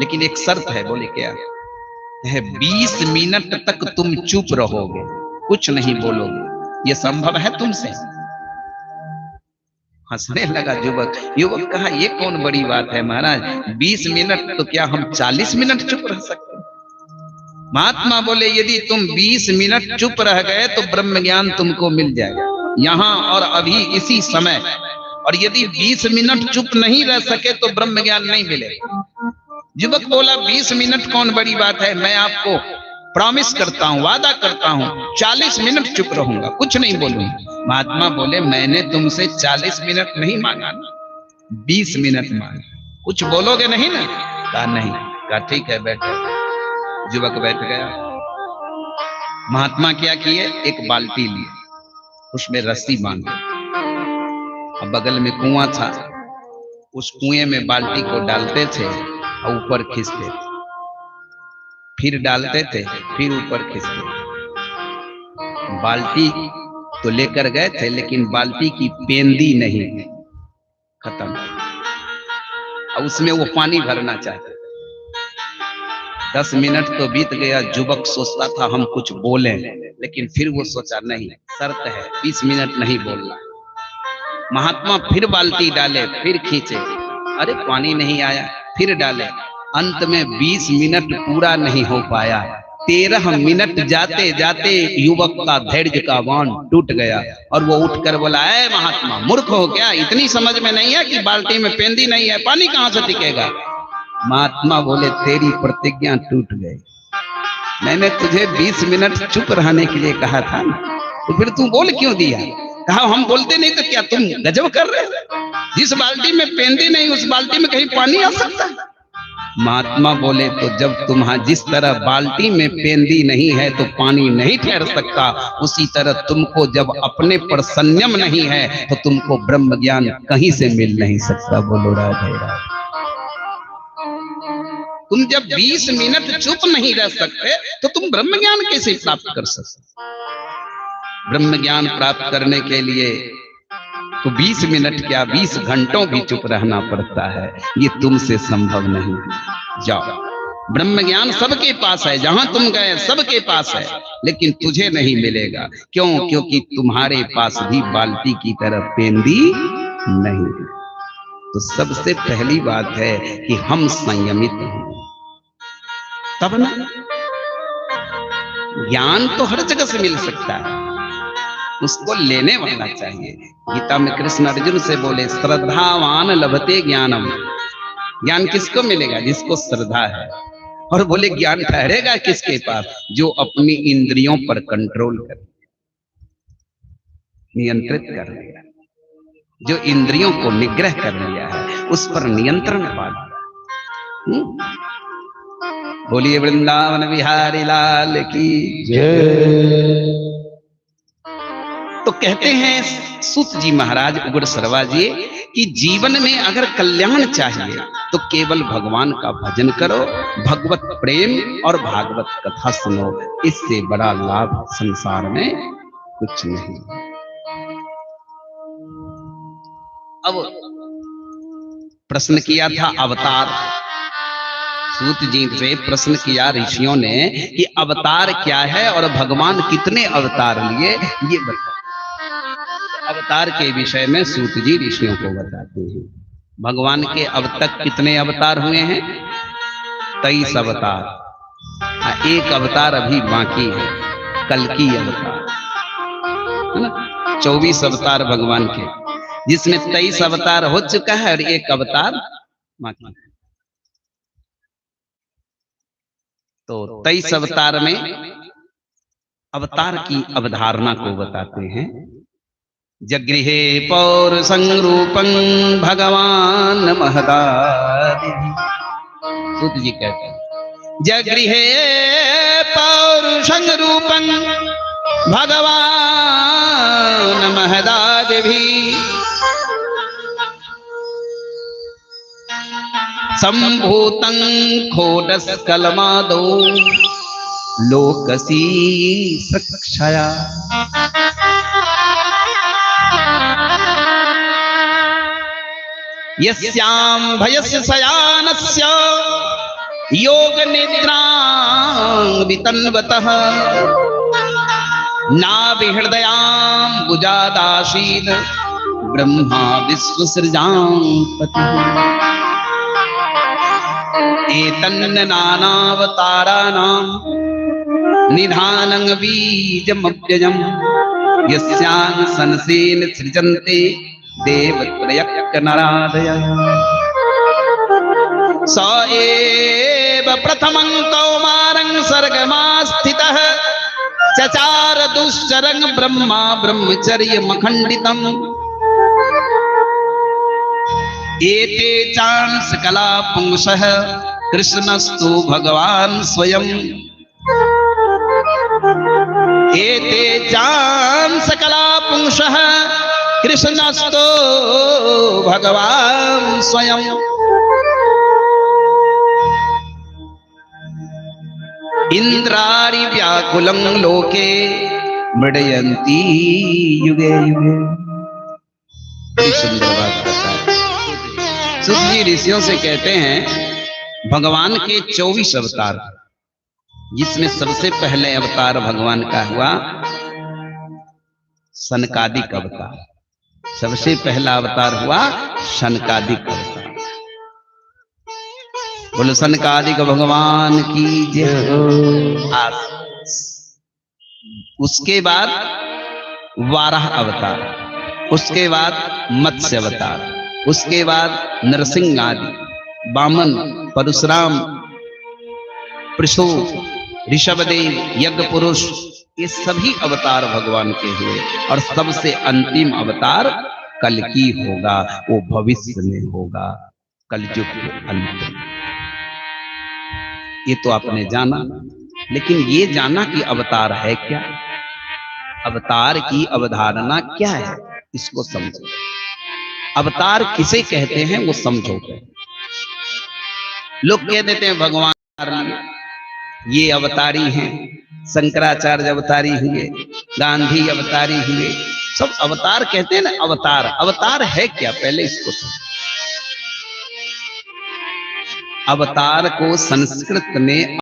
लेकिन एक शर्त है। बोले क्या है? 20 मिनट तक तुम चुप रहोगे, कुछ नहीं बोलोगे, ये संभव है तुमसे? हंसने लगा युवक। युवक कहा ये कौन बड़ी बात है महाराज, 20 मिनट तो क्या हम 40 मिनट चुप रह सकते? महात्मा बोले यदि तुम 20 मिनट चुप रह गए तो ब्रह्म ज्ञान तुमको मिल जाएगा यहाँ और अभी इसी समय, और यदि 20 मिनट चुप नहीं रह सके तो ब्रह्म ज्ञान नहीं मिलेगा। युवक बोला 20 मिनट कौन बड़ी बात है, मैं आपको प्रॉमिस करता हूँ, वादा करता हूँ 40 मिनट चुप रहूंगा, कुछ नहीं बोलूंगा। महात्मा बोले मैंने तुमसे 40 मिनट नहीं मांगा, 20 मिनट मांगा, कुछ बोलोगे नहीं ना? कहा नहीं। कहा ठीक है बैठो। युवक बैठ गया। महात्मा क्या किए, एक बाल्टी ली, उसमें रस्सी बांधी, अब बगल में कुआं था, उस कुएं में बाल्टी को डालते थे और ऊपर खींचते थे, फिर डालते थे, फिर ऊपर खींचते थे। बाल्टी तो लेकर गए थे, लेकिन बाल्टी की पेंदी नहीं खत्म, और उसमें वो पानी भरना चाहते। 10 मिनट तो बीत गया। युवक सोचता था हम कुछ बोलें, लेकिन फिर वो सोचा नहीं, शर्त है 20 मिनट नहीं बोलना। महात्मा फिर बाल्टी डाले, फिर खींचे, अरे पानी नहीं आया, फिर डाले। अंत में 20 मिनट पूरा नहीं हो पाया, 13 मिनट जाते जाते युवक का धैर्य का बांध टूट गया और वो उठकर बोला, ऐ महात्मा, मूर्ख हो क्या? इतनी समझ में नहीं है कि बाल्टी में पेंदी नहीं है, पानी कहां से टिकेगा? महात्मा बोले, तेरी प्रतिज्ञा टूट गई। मैंने तुझे 20 मिनट चुप रहने के लिए कहा था ना, तो फिर तू बोल क्यों दिया? कहा हम बोलते नहीं तो क्या तुम गजब कर रहे हो? जिस बाल्टी में पेंदी नहीं उस बाल्टी में कहीं पानी आ सकता है? महात्मा बोले, तो जब तुम्हारा जिस तरह बाल्टी में पेंदी नहीं है तो पानी नहीं ठहर सकता, उसी तरह तुमको जब अपने पर संयम नहीं है तो तुमको ब्रह्म ज्ञान कहीं से मिल नहीं सकता। बोलो राधे राधे। तुम जब 20 मिनट चुप नहीं रह सकते तो तुम ब्रह्म ज्ञान कैसे प्राप्त कर सकते? ब्रह्म ज्ञान प्राप्त करने के लिए तो 20 मिनट क्या 20 घंटों भी चुप रहना पड़ता है। ये तुमसे संभव नहीं। जाओ, ब्रह्म ज्ञान सबके पास है, जहां तुम गए सबके पास है, लेकिन तुझे नहीं मिलेगा। क्यों? क्योंकि तुम्हारे पास भी बाल्टी की तरह पेंदी नहीं है। तो सबसे पहली बात है कि हम संयमित हैं, तब ना ज्ञान तो हर जगह से मिल सकता है, उसको लेने वाला चाहिए। गीता में कृष्ण अर्जुन से बोले, श्रद्धावान लभते ज्ञानम। ज्ञान किसको मिलेगा? जिसको श्रद्धा है। और बोले ज्ञान ठहरेगा किसके पास? जो अपनी इंद्रियों पर कंट्रोल कर, नियंत्रित कर लिया, जो इंद्रियों को निग्रह कर लिया है, उस पर नियंत्रण पा लिया। बोलिए वृंदावन बिहारी लाल की जय। तो कहते हैं सूत जी महाराज उग्र सर्वा जी कि जीवन में अगर कल्याण चाहिए तो केवल भगवान का भजन करो, भगवत प्रेम और भागवत कथा सुनो, इससे बड़ा लाभ संसार में कुछ नहीं। अब प्रश्न किया था अवतार, सूत जी से प्रश्न किया ऋषियों ने कि अवतार क्या है और भगवान कितने अवतार लिए, ये बताओ। अवतार के विषय में सूत जी ऋषियों को बताते हैं। भगवान के अब तक कितने अवतार हुए हैं? 23 अवतार। एक अवतार अभी बाकी है, कल्कि अवतार, है ना? 24 अवतार भगवान के, जिसमें 23 अवतार हो चुका है और एक अवतार बाकी है। तो 23 अवतार में अवतार की अवधारणा को बताते हैं। जगृहे पौरुषं रूपं भगवान महदादि। सूत जी कहते हैं, जगृहे पौरुषं रूपं भगवान महदादि, संभूतं खोडस्कलमादौ लोकसी सक्षया। यस्यां भयस्य शयानस्य योग निद्रां वितन्वतः नाभिहृदयां बुजादाशील ब्रह्मा विश्वसृजां पतिः। एतन्न नानावताराणां निधानं बीजमव्ययम् यस्यां संसेन सृजन्ते देवत्रयक नरादयः। स एव प्रथमं कौमारं सर्गमास्थितः चचार दुश्चरं ब्रह्मा ब्रह्मचर्यमखण्डितम्। एते चांस कला पुंसः कृष्णस्तु भगवान् स्वयं। एते चांस कला पुंसः कृष्णस्तो भगवान् स्वयं। इंद्राणि व्याकुलं लोके मृडयन्ति युगे युगे। बड़ी सुंदर बात करता है सूत जी। ऋषियों से कहते हैं भगवान के 24 अवतार, जिसमें सबसे पहले अवतार भगवान का हुआ सनकादिक अवतार। सबसे पहला अवतार हुआ सनकादिक अवतार। बोलो सनकादिक भगवान की जय। उसके बाद वाराह अवतार, उसके बाद मत्स्य अवतार, उसके बाद नरसिंह आदि, वामन, परशुराम, पृषु, ऋषभदेव, यज्ञ पुरुष, ये सभी अवतार भगवान के हुए। और सबसे अंतिम अवतार कल्कि होगा, वो भविष्य में होगा, कलयुग के अंत में। ये तो आपने जाना, लेकिन ये जाना कि अवतार है क्या, अवतार की अवधारणा क्या है, इसको समझो। अवतार किसे कहते हैं वो समझो। लोग कह देते हैं भगवान ये अवतारी हैं, शंकराचार्य अवतारी हुए, गांधी अवतारी हुए, सब अवतार कहते हैं ना। अवतार, अवतार है क्या, पहले इसको समझो। अवतार को संस्कृत में